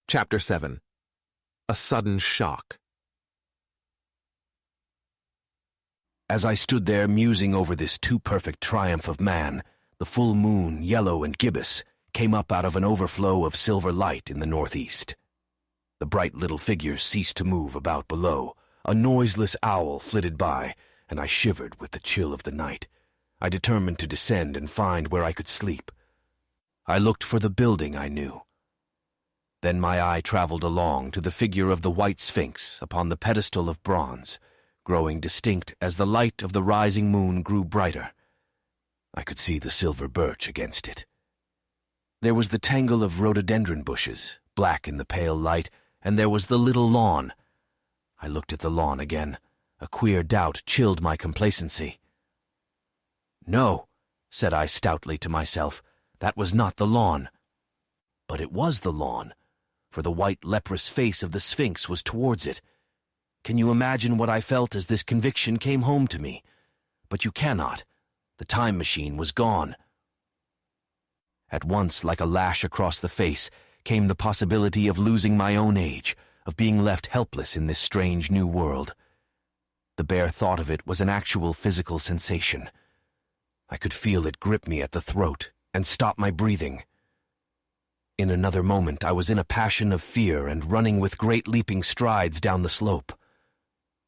Chapter 7. A Sudden Shock. As I stood there musing over this too-perfect triumph of man, the full moon, yellow and gibbous, came up out of an overflow of silver light in the northeast. The bright little figures ceased to move about below. A noiseless owl flitted by, and I shivered with the chill of the night. I determined to descend and find where I could sleep. I looked for the building I knew. Then my eye traveled along to the figure of the white sphinx upon the pedestal of bronze, growing distinct as the light of the rising moon grew brighter. I could see the silver birch against it. There was the tangle of rhododendron bushes, black in the pale light, and there was the little lawn. I looked at the lawn again. A queer doubt chilled my complacency. "No," said I stoutly to myself, "that was not the lawn." But it was the lawn, for the white leprous face of the Sphinx was towards it. Can you imagine what I felt as this conviction came home to me? But you cannot. The time machine was gone. At once, like a lash across the face, came the possibility of losing my own age, of being left helpless in this strange new world. The bare thought of it was an actual physical sensation. I could feel it grip me at the throat and stop my breathing. In another moment I was in a passion of fear and running with great leaping strides down the slope.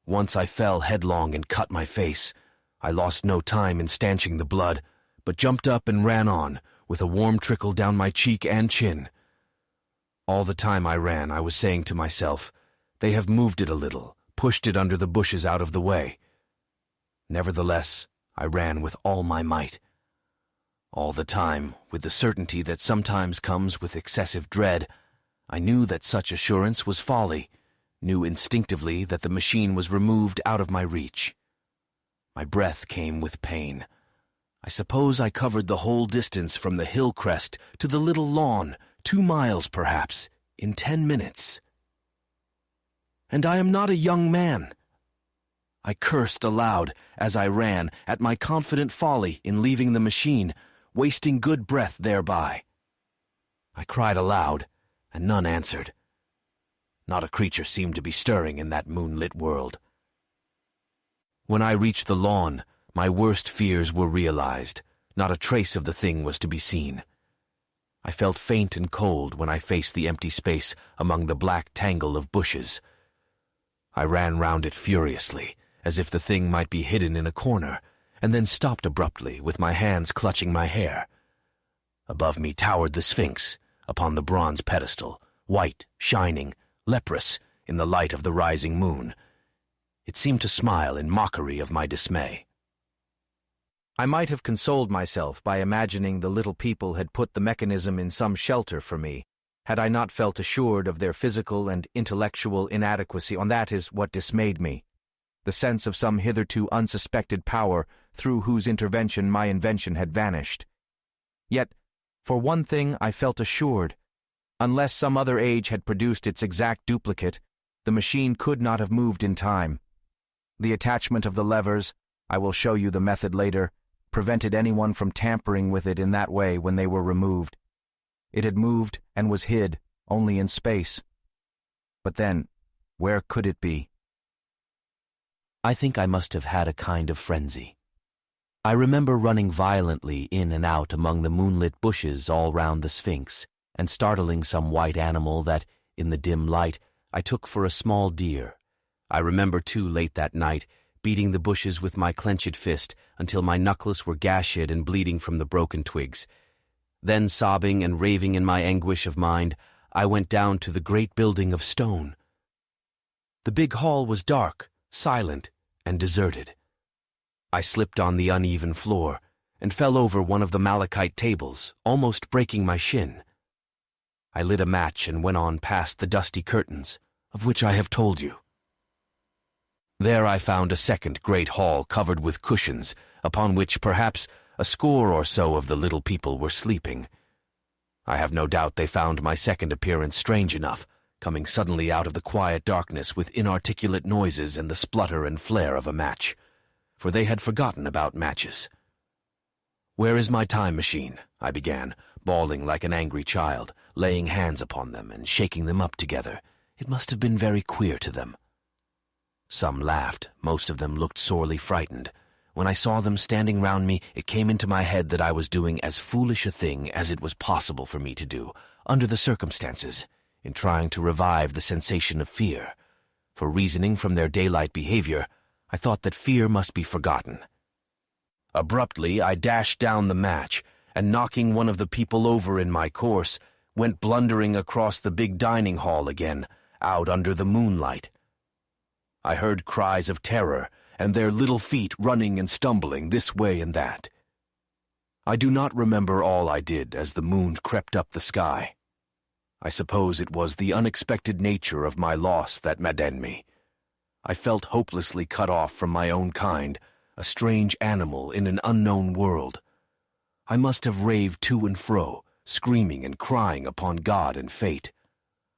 Once I fell headlong and cut my face. I lost no time in stanching the blood, but jumped up and ran on, with a warm trickle down my cheek and chin. All the time I ran, I was saying to myself, "They have moved it a little, pushed it under the bushes out of the way." Nevertheless, I ran with all my might. All the time, with the certainty that sometimes comes with excessive dread, I knew that such assurance was folly, knew instinctively that the machine was removed out of my reach. My breath came with pain. I suppose I covered the whole distance from the hill crest to the little lawn, 2 miles perhaps, in 10 minutes. And I am not a young man. I cursed aloud as I ran at my confident folly in leaving the machine, wasting good breath thereby. I cried aloud, and none answered. Not a creature seemed to be stirring in that moonlit world. When I reached the lawn, my worst fears were realized. Not a trace of the thing was to be seen. I felt faint and cold when I faced the empty space among the black tangle of bushes. I ran round it furiously, as if the thing might be hidden in a corner, and then stopped abruptly with my hands clutching my hair. Above me towered the Sphinx, upon the bronze pedestal, white, shining, leprous, in the light of the rising moon. It seemed to smile in mockery of my dismay. I might have consoled myself by imagining the little people had put the mechanism in some shelter for me, had I not felt assured of their physical and intellectual inadequacy. On that is what dismayed me, the sense of some hitherto unsuspected power through whose intervention my invention had vanished. Yet, for one thing I felt assured. Unless some other age had produced its exact duplicate, the machine could not have moved in time. The attachment of the levers, I will show you the method later, prevented anyone from tampering with it in that way when they were removed. It had moved and was hid, only in space. But then, where could it be? I think I must have had a kind of frenzy. I remember running violently in and out among the moonlit bushes all round the Sphinx, and startling some white animal that, in the dim light, I took for a small deer. I remember, too, late that night, beating the bushes with my clenched fist until my knuckles were gashed and bleeding from the broken twigs. Then, sobbing and raving in my anguish of mind, I went down to the great building of stone. The big hall was dark, silent, and deserted. I slipped on the uneven floor and fell over one of the malachite tables, almost breaking my shin. I lit a match and went on past the dusty curtains, of which I have told you. There I found a second great hall covered with cushions, upon which perhaps a score or so of the little people were sleeping. I have no doubt they found my second appearance strange enough, coming suddenly out of the quiet darkness with inarticulate noises and the splutter and flare of a match, for they had forgotten about matches. "Where is my time machine?" I began, bawling like an angry child, laying hands upon them and shaking them up together. It must have been very queer to them. Some laughed, most of them looked sorely frightened. When I saw them standing round me, it came into my head that I was doing as foolish a thing as it was possible for me to do, under the circumstances, in trying to revive the sensation of fear. For reasoning from their daylight behavior, I thought that fear must be forgotten. Abruptly, I dashed down the match, and knocking one of the people over in my course, went blundering across the big dining hall again, out under the moonlight. I heard cries of terror, and their little feet running and stumbling this way and that. I do not remember all I did as the moon crept up the sky. I suppose it was the unexpected nature of my loss that maddened me. I felt hopelessly cut off from my own kind, a strange animal in an unknown world. I must have raved to and fro, screaming and crying upon God and fate.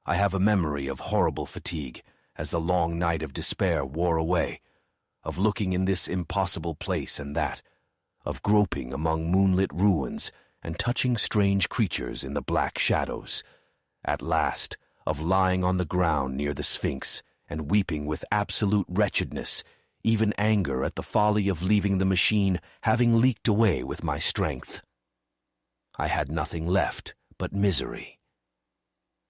I have a memory of horrible fatigue, as the long night of despair wore away, of looking in this impossible place and that, of groping among moonlit ruins and touching strange creatures in the black shadows, at last, of lying on the ground near the Sphinx and weeping with absolute wretchedness, even anger at the folly of leaving the machine having leaked away with my strength. I had nothing left but misery.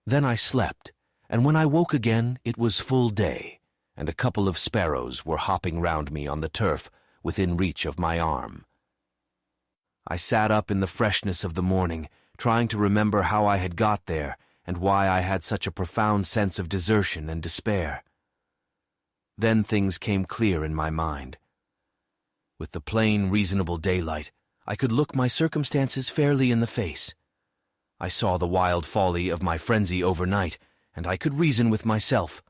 Then I slept, and when I woke again it was full day, and a couple of sparrows were hopping round me on the turf within reach of my arm. I sat up in the freshness of the morning, trying to remember how I had got there and why I had such a profound sense of desertion and despair. Then things came clear in my mind. With the plain, reasonable daylight, I could look my circumstances fairly in the face. I saw the wild folly of my frenzy overnight, and I could reason with myself.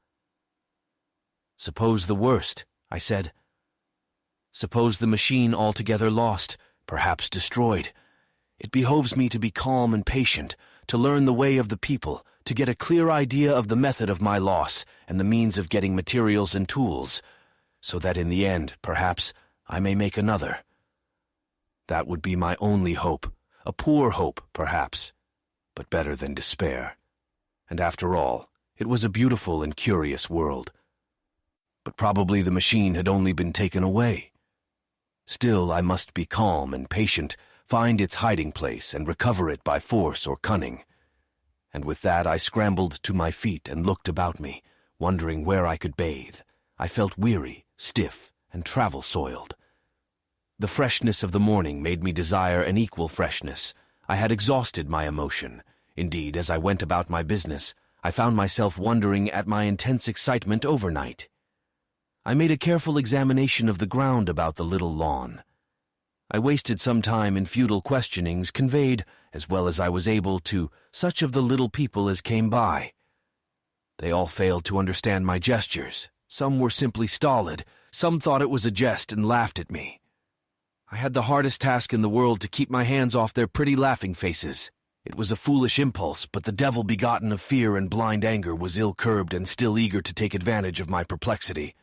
Suppose the worst, I said. Suppose the machine altogether lost, perhaps destroyed. It behoves me to be calm and patient, to learn the way of the people, to get a clear idea of the method of my loss and the means of getting materials and tools, so that in the end, perhaps, I may make another. That would be my only hope, a poor hope, perhaps, but better than despair. And after all, it was a beautiful and curious world. But probably the machine had only been taken away. Still, I must be calm and patient, find its hiding place and recover it by force or cunning. And with that I scrambled to my feet and looked about me, wondering where I could bathe. I felt weary, stiff, and travel-soiled. The freshness of the morning made me desire an equal freshness. I had exhausted my emotion. Indeed, as I went about my business, I found myself wondering at my intense excitement overnight. I made a careful examination of the ground about the little lawn. I wasted some time in futile questionings conveyed, as well as I was able, to such of the little people as came by. They all failed to understand my gestures. Some were simply stolid. Some thought it was a jest and laughed at me. I had the hardest task in the world to keep my hands off their pretty laughing faces. It was a foolish impulse, but the devil begotten of fear and blind anger was ill-curbed and still eager to take advantage of my perplexity.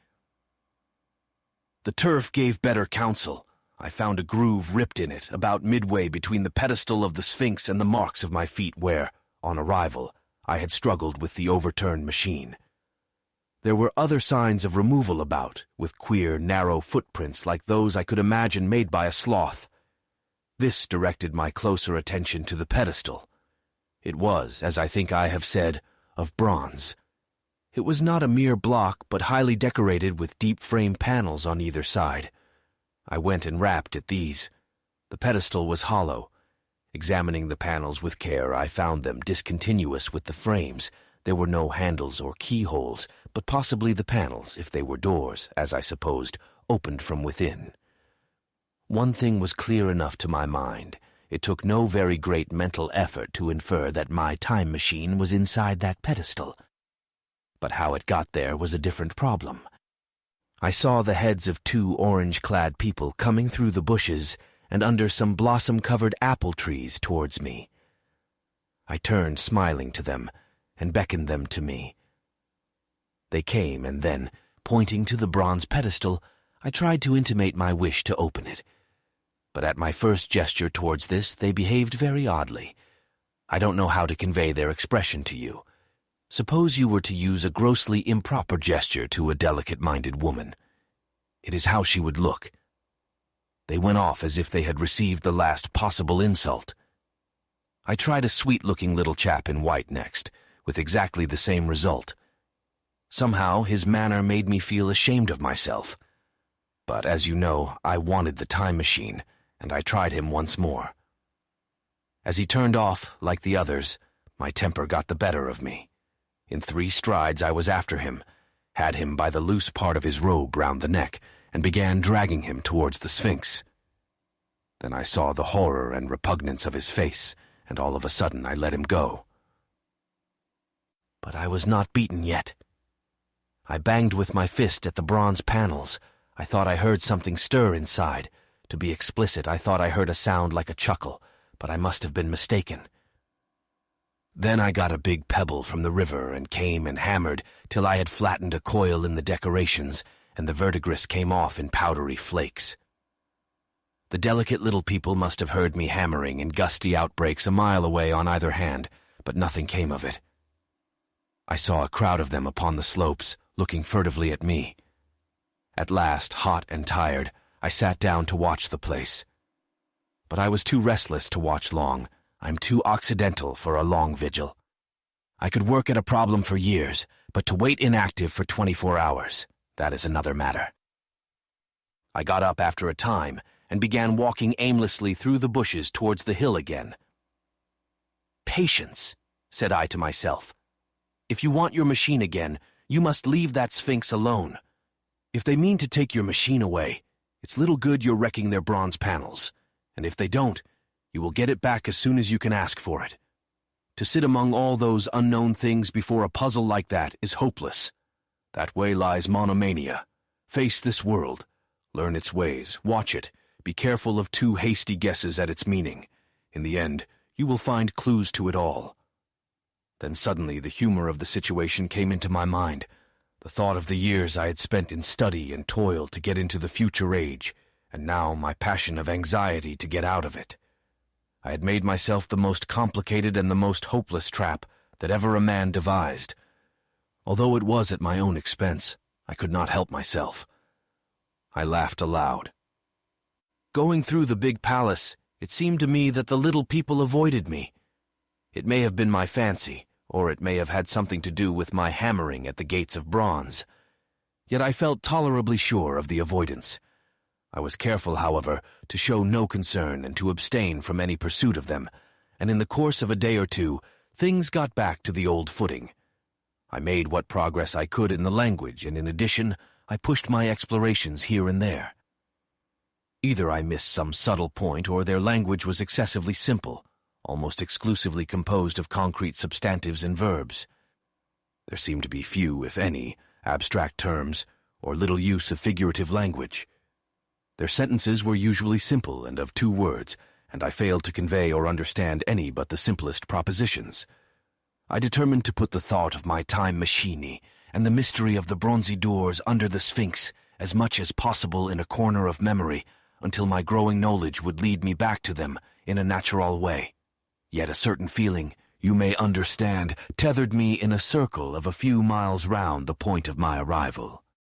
The turf gave better counsel. I found a groove ripped in it, about midway between the pedestal of the Sphinx and the marks of my feet where, on arrival, I had struggled with the overturned machine. There were other signs of removal about, with queer, narrow footprints like those I could imagine made by a sloth. This directed my closer attention to the pedestal. It was, as I think I have said, of bronze. It was not a mere block, but highly decorated with deep frame panels on either side. I went and rapped at these. The pedestal was hollow. Examining the panels with care, I found them discontinuous with the frames. There were no handles or keyholes, but possibly the panels, if they were doors, as I supposed, opened from within. One thing was clear enough to my mind. It took no very great mental effort to infer that my time machine was inside that pedestal. But how it got there was a different problem. I saw the heads of two orange-clad people coming through the bushes and under some blossom-covered apple trees towards me. I turned smiling to them and beckoned them to me. They came, and then, pointing to the bronze pedestal, I tried to intimate my wish to open it. But at my first gesture towards this, they behaved very oddly. I don't know how to convey their expression to you. Suppose you were to use a grossly improper gesture to a delicate-minded woman. It is how she would look. They went off as if they had received the last possible insult. I tried a sweet-looking little chap in white next, with exactly the same result. Somehow, his manner made me feel ashamed of myself. But as you know, I wanted the time machine, and I tried him once more. As he turned off, like the others, my temper got the better of me. In 3 strides I was after him, had him by the loose part of his robe round the neck, and began dragging him towards the Sphinx. Then I saw the horror and repugnance of his face, and all of a sudden I let him go. But I was not beaten yet. I banged with my fist at the bronze panels. I thought I heard something stir inside. To be explicit, I thought I heard a sound like a chuckle, but I must have been mistaken. Then I got a big pebble from the river and came and hammered till I had flattened a coil in the decorations, and the verdigris came off in powdery flakes. The delicate little people must have heard me hammering in gusty outbreaks a mile away on either hand, but nothing came of it. I saw a crowd of them upon the slopes, looking furtively at me. At last, hot and tired, I sat down to watch the place. But I was too restless to watch long. I'm too occidental for a long vigil. I could work at a problem for years, but to wait inactive for 24 hours, that is another matter. I got up after a time and began walking aimlessly through the bushes towards the hill again. "Patience," said I to myself. "If you want your machine again, you must leave that Sphinx alone. If they mean to take your machine away, it's little good you're wrecking their bronze panels, and if they don't, you will get it back as soon as you can ask for it. To sit among all those unknown things before a puzzle like that is hopeless. That way lies monomania. Face this world. Learn its ways. Watch it. Be careful of too hasty guesses at its meaning. In the end, you will find clues to it all." Then suddenly the humor of the situation came into my mind, the thought of the years I had spent in study and toil to get into the future age, and now my passion of anxiety to get out of it. I had made myself the most complicated and the most hopeless trap that ever a man devised. Although it was at my own expense, I could not help myself. I laughed aloud. Going through the big palace, it seemed to me that the little people avoided me. It may have been my fancy, or it may have had something to do with my hammering at the gates of bronze. Yet I felt tolerably sure of the avoidance. I was careful, however, to show no concern and to abstain from any pursuit of them, and in the course of a day or two, things got back to the old footing. I made what progress I could in the language, and in addition, I pushed my explorations here and there. Either I missed some subtle point, or their language was excessively simple, almost exclusively composed of concrete substantives and verbs. There seemed to be few, if any, abstract terms, or little use of figurative language. Their sentences were usually simple and of 2 words, and I failed to convey or understand any but the simplest propositions. I determined to put the thought of my time machine and the mystery of the bronzy doors under the Sphinx as much as possible in a corner of memory until my growing knowledge would lead me back to them in a natural way. Yet a certain feeling, you may understand, tethered me in a circle of a few miles round the point of my arrival.